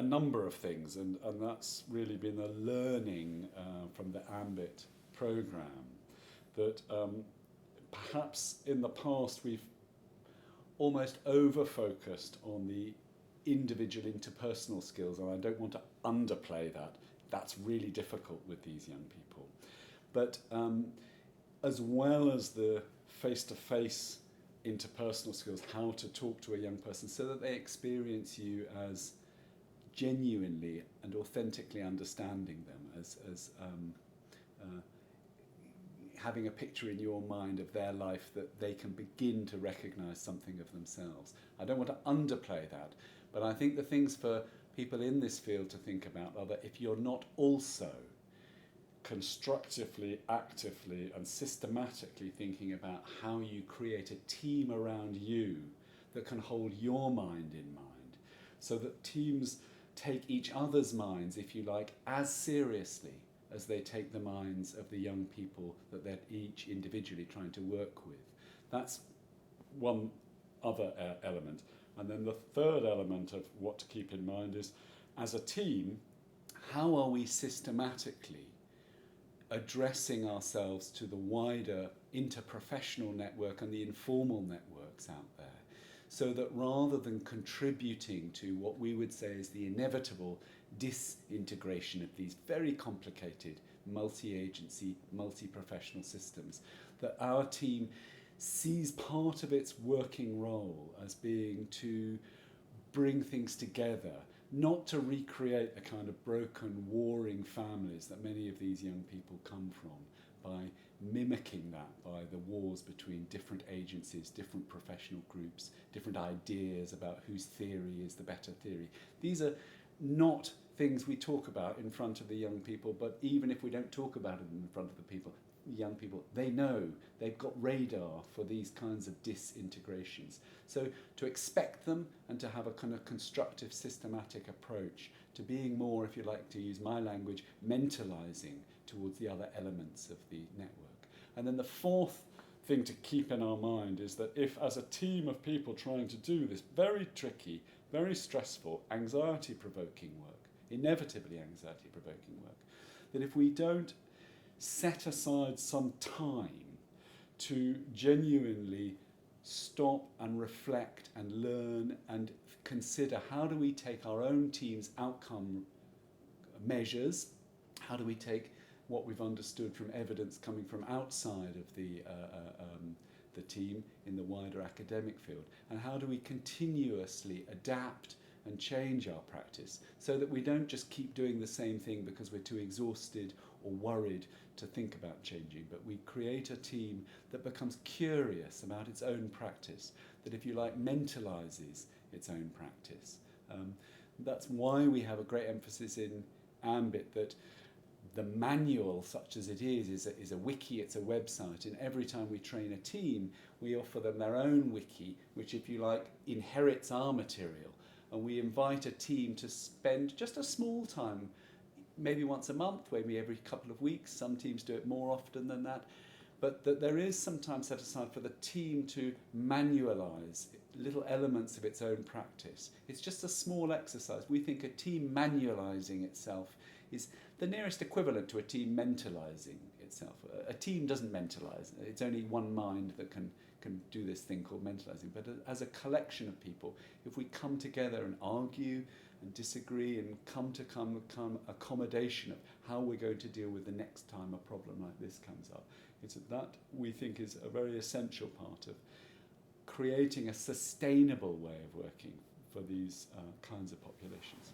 number of things, and that's really been a learning from the AMBIT program, that perhaps in the past we've almost over-focused on the individual interpersonal skills, and I don't want to underplay that. That's really difficult with these young people. But as well as the face-to-face interpersonal skills, how to talk to a young person so that they experience you as genuinely and authentically understanding them, as having a picture in your mind of their life that they can begin to recognise something of themselves. I don't want to underplay that, but I think the things for people in this field to think about are that if you're not also constructively, actively and systematically thinking about how you create a team around you that can hold your mind in mind, so that teams take each other's minds, if you like, as seriously as they take the minds of the young people that they're each individually trying to work with. That's one other element. And then the third element of what to keep in mind is, as a team, how are we systematically addressing ourselves to the wider interprofessional network and the informal networks out there, so that rather than contributing to what we would say is the inevitable disintegration of these very complicated multi-agency, multi-professional systems, that our team sees part of its working role as being to bring things together, not to recreate the kind of broken, warring families that many of these young people come from, by mimicking that, by the wars between different agencies, different professional groups, different ideas about whose theory is the better theory. These are not things we talk about in front of the young people, but even if we don't talk about it in front of the young people, they know, they've got radar for these kinds of disintegrations. So to expect them and to have a kind of constructive, systematic approach to being more, if you like to use my language, mentalizing towards the other elements of the network. And then the fourth thing to keep in our mind is that if, as a team of people trying to do this very tricky, very stressful, anxiety-provoking work, inevitably anxiety-provoking work, that if we don't set aside some time to genuinely stop and reflect and learn and consider how do we take our own team's outcome measures, how do we take what we've understood from evidence coming from outside of the team in the wider academic field, and how do we continuously adapt and change our practice so that we don't just keep doing the same thing because we're too exhausted or worried to think about changing, but we create a team that becomes curious about its own practice, that, if you like, mentalizes its own practice. That's why we have a great emphasis in AMBIT that the manual, such as it is a wiki, it's a website, and every time we train a team, we offer them their own wiki, which, if you like, inherits our material. And we invite a team to spend just a small time, maybe once a month, maybe every couple of weeks. Some teams do it more often than that. But that there is some time set aside for the team to manualize little elements of its own practice. It's just a small exercise. We think a team manualizing itself is the nearest equivalent to a team mentalizing itself. A team doesn't mentalize. It's only one mind that can do this thing called mentalizing. But as a collection of people, if we come together and argue and disagree and come accommodation of how we're going to deal with the next time a problem like this comes up, it's that we think is a very essential part of creating a sustainable way of working for these kinds of populations.